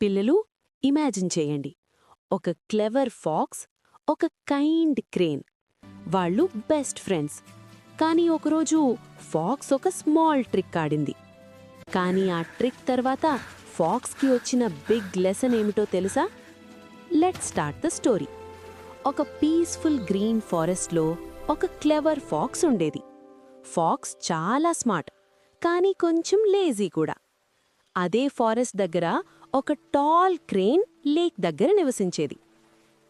పిల్లలు, ఇమాజిన్ చేయండి, ఒక క్లెవర్ ఫాక్స్, ఒక కైండ్ క్రేన్. వాళ్ళు బెస్ట్ ఫ్రెండ్స్. కానీ ఒకరోజు ఫాక్స్ ఒక స్మాల్ ట్రిక్ ఆడింది. కానీ ఆ ట్రిక్ తర్వాత ఫాక్స్కి వచ్చిన బిగ్ లెసన్ ఏమిటో తెలుసా? Let's start the story. ఒక పీస్ఫుల్ గ్రీన్ ఫారెస్ట్లో ఒక క్లెవర్ ఫాక్స్ ఉండేది. ఫాక్స్ చాలా స్మార్ట్, కానీ కొంచెం లేజీ కూడా. అదే ఫారెస్ట్ దగ్గర ఒక టాల్ క్రేన్ లేక్ దగ్గర నివసించేది.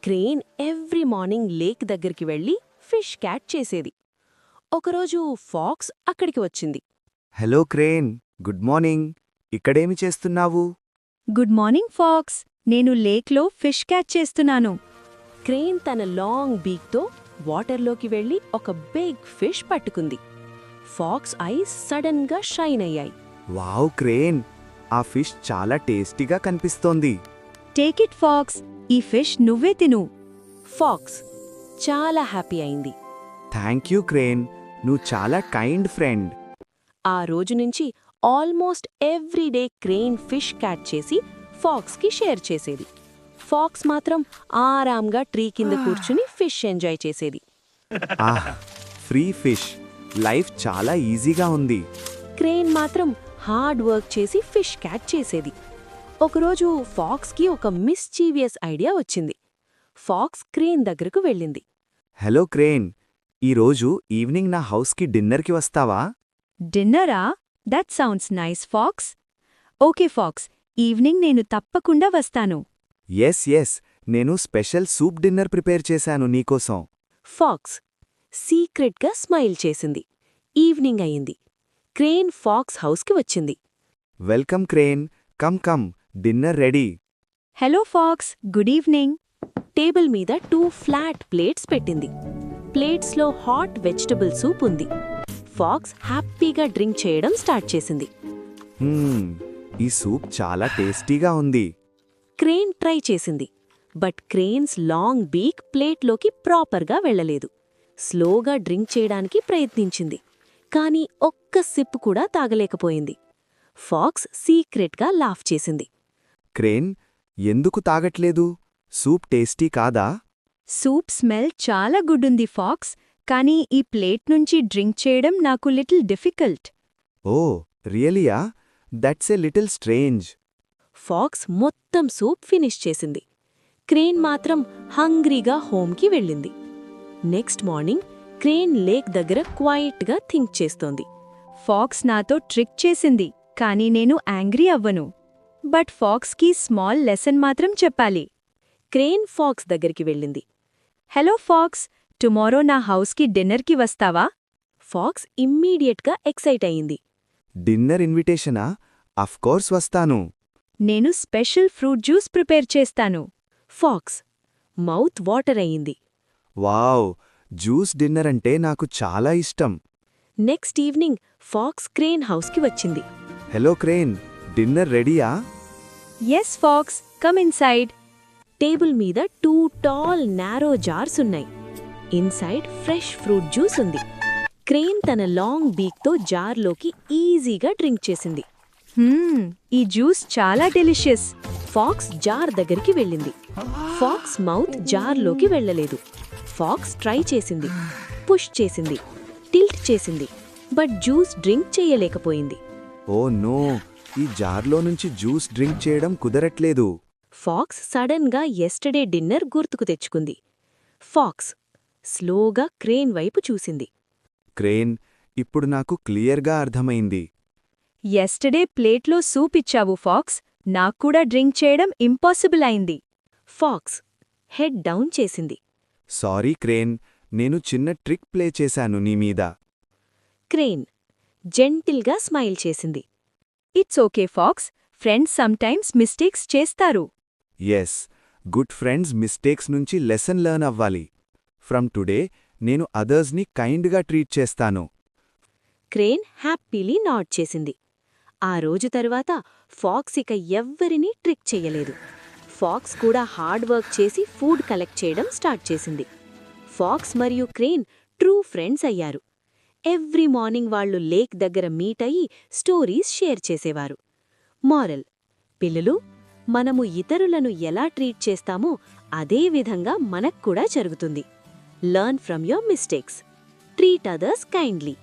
క్రేన్ ఎవ్రీ మార్నింగ్ లేక్ దగ్గరికి వెళ్లి ఫిష్ క్యాచ్ చేసేది. ఒకరోజు ఫాక్స్ అక్కడికి వచ్చింది. Hello crane, good morning. ఇక్కడేమి చేస్తున్నావు? గుడ్ మార్నింగ్ ఫాక్స్, నేను లేక్లో ఫిష్ క్యాచ్ చేస్తున్నాను. క్రేన్ తన లాంగ్ బీక్తో వాటర్లోకి వెళ్లి ఒక బిగ్ ఫిష్ పట్టుకుంది. ఫాక్స్ ఐస్ సడన్గా షైన్ అయ్యాయి. వావ్ క్రేన్, ఆ ఫిష్ చాలా టేస్టీగా కనిపిస్తోంది. టేక్ ఇట్ ఫాక్స్, ఈ ఫిష్ నువ్వే తిను. ఫాక్స్ చాలా హ్యాపీ అయింది. థ్యాంక్ యూ క్రేన్, నువ్వు చాలా కైండ్ ఫ్రెండ్. ఆ రోజు నుంచి almost everyday crane fish catch చేసి ఫాక్స్కి షేర్ చేసేది. ఫాక్స్ మాత్రం ఆరాంగా ట్రీ కింద కూర్చుని ఫిష్ ఎంజాయ్ చేసేది. ఆహ్, ఫ్రీ ఫిష్, లైఫ్ చాలా ఈజీగా ఉంది. క్రేన్ మాత్రం హార్డ్ వర్క్ చేసి ఫిష్ క్యాచ్ చేసేది. ఒకరోజు ఫాక్స్కి ఒక మిస్చీవియస్ ఐడియా వచ్చింది. ఫాక్స్ క్రేన్ దగ్గరకు వెళ్ళింది. హలో క్రేన్, ఈరోజు ఈవినింగ్ నా హౌస్కి డిన్నర్కి వస్తావా? డిన్నరా? That sounds nice fox. Okay fox, evening నేను తప్పకుండా వస్తాను. ఎస్, నేను స్పెషల్ సూప్ డిన్నర్ ప్రిపేర్ చేశాను నీకోసం. ఫాక్స్ సీక్రెట్గా స్మైల్ చేసింది. ఈవినింగ్ అయింది. క్రేన్ ఫాక్స్ హౌస్కి వచ్చింది. Welcome crane, come, dinner ready. Hello fox, good evening. Table మీద 2 ఫ్లాట్ ప్లేట్స్ పెట్టింది. ప్లేట్స్లో హాట్ వెజిటబుల్ సూప్ ఉంది. ఫాక్స్ హ్యాపీగా డ్రింక్ చేయడం స్టార్ట్ చేసింది. ఈ సూప్ చాలా టేస్టీగా ఉంది. క్రేన్ ట్రై చేసింది, బట్ క్రేన్స్ లాంగ్ బీక్ ప్లేట్లోకి ప్రాపర్గా వెళ్ళలేదు. స్లోగా డ్రింక్ చేయడానికి ప్రయత్నించింది, కానీ ఒక్క సిప్ కూడా తాగలేకపోయింది. ఫాక్స్ సీక్రెట్గా లాఫ్ చేసింది. క్రేన్, ఎందుకు తాగట్లేదు? సూప్ టేస్టీ కాదా? సూప్ స్మెల్ చాలా గుడ్ ఉంది ఫాక్స్, కానీ ఈ ప్లేట్ నుంచి డ్రింక్ చేయడం నాకు లిటిల్ డిఫికల్ట్. ఓ రియలియా? That's a little strange. Fox మొత్తం సూప్ ఫినిష్ చేసింది. క్రేన్ మాత్రం హంగ్రీగా హోమ్కి వెళ్ళింది. నెక్స్ట్ మార్నింగ్ క్రేన్ లేక్ దగ్గర క్వైట్గా థింక్ చేస్తోంది. ఫాక్స్ నాతో ట్రిక్ చేసింది, కానీ నేను యాంగ్రీ అవ్వను. బట్ ఫాక్స్కి స్మాల్ లెసన్ మాత్రం చెప్పాలి. క్రేన్ ఫాక్స్ దగ్గరికి వెళ్ళింది. హలో ఫాక్స్, టుమారో నా హౌస్కి డిన్నర్కి వస్తావా? ఫాక్స్ ఇమ్మీడియట్గా ఎక్సైట్ అయింది. డిన్నర్ ఇన్విటేషనా? అఫ్కోర్స్ వస్తాను. నేను స్పెషల్ ఫ్రూట్ జ్యూస్ ప్రిపేర్ చేస్తాను. ఫాక్స్ మౌత్ వాటర్ అయింది. వావ్, జ్యూస్ డిన్నర్ అంటే నాకు చాలా ఇష్టం. నెక్స్ట్ ఈవినింగ్ ఫాక్స్ క్రేన్ హౌస్కి వచ్చింది. హలో క్రేన్, డిన్నర్ రెడీయా? Yes fox, come inside. Table మీద 2 టాల్ నారో జార్స్ ఉన్నాయి. ఇన్సైడ్ ఫ్రెష్ ఫ్రూట్ జ్యూస్ ఉంది. క్రేన్ తన లాంగ్ బీక్తో జార్లోకి ఈజీగా డ్రింక్ చేసింది. ఈ జ్యూస్ చాలా డెలిషియస్. ఫాక్స్ జార్ దగ్గరికి వెళ్ళింది. ఫాక్స్ మౌత్ జార్లోకి వెళ్ళలేదు. ఫాక్స్ ట్రై చేసింది, పుష్ చేసింది, టిల్ట్ చేసింది, బట్ జ్యూస్ డ్రింక్ చేయలేకపోయింది. ఓ నో, ఈ జార్లో నుంచి జ్యూస్ డ్రింక్ చేయడం కుదరట్లేదు. ఫాక్స్ సడన్గా ఎస్టర్డే డిన్నర్ గుర్తుకు తెచ్చుకుంది. ఫాక్స్ స్లోగా క్రేన్ వైపు చూసింది. క్రేన్, ఇప్పుడు నాకు క్లియర్గా అర్థమైంది. ఎస్టర్డే ప్లేట్లో సూప్ ఇచ్చావు ఫాక్స్, నాక్కూడా డ్రింక్ చేయడం ఇంపాసిబుల్ అయింది. ఫాక్స్ హెడ్ డౌన్ చేసింది. సారీ క్రేన్, నేను చిన్న ట్రిక్ ప్లే చేశాను నీ మీద. క్రేన్ జెంటిల్గా స్మైల్ చేసింది. It's okay fox, friends sometimes mistakes చేస్తారు. ఎస్, గుడ్ ఫ్రెండ్స్ మిస్టేక్స్ నుంచి లెసన్ లెర్న్ అవ్వాలి. ఫ్రమ్ టుడే నేను అదర్స్ని కైండ్గా ట్రీట్ చేస్తాను. క్రేన్ హ్యాపీలీ నాడ్ చేసింది. ఆ రోజు తరువాత ఫాక్స్ ఇక ఎవ్వరినీ ట్రిక్ చెయ్యలేదు. ఫాక్స్ కూడా హార్డ్ వర్క్ చేసి ఫుడ్ కలెక్ట్ చేయడం స్టార్ట్ చేసింది. ఫాక్స్ మరియు క్రేన్ ట్రూ ఫ్రెండ్స్ అయ్యారు. ఎవ్రీ మార్నింగ్ వాళ్లు లేక్ దగ్గర మీట్ అయ్యి స్టోరీస్ షేర్ చేసేవారు. మారల్: పిల్లలు, మనము ఇతరులను ఎలా ట్రీట్ చేస్తామో అదే విధంగా మనకు కూడా జరుగుతుంది. Learn from your mistakes. Treat others kindly.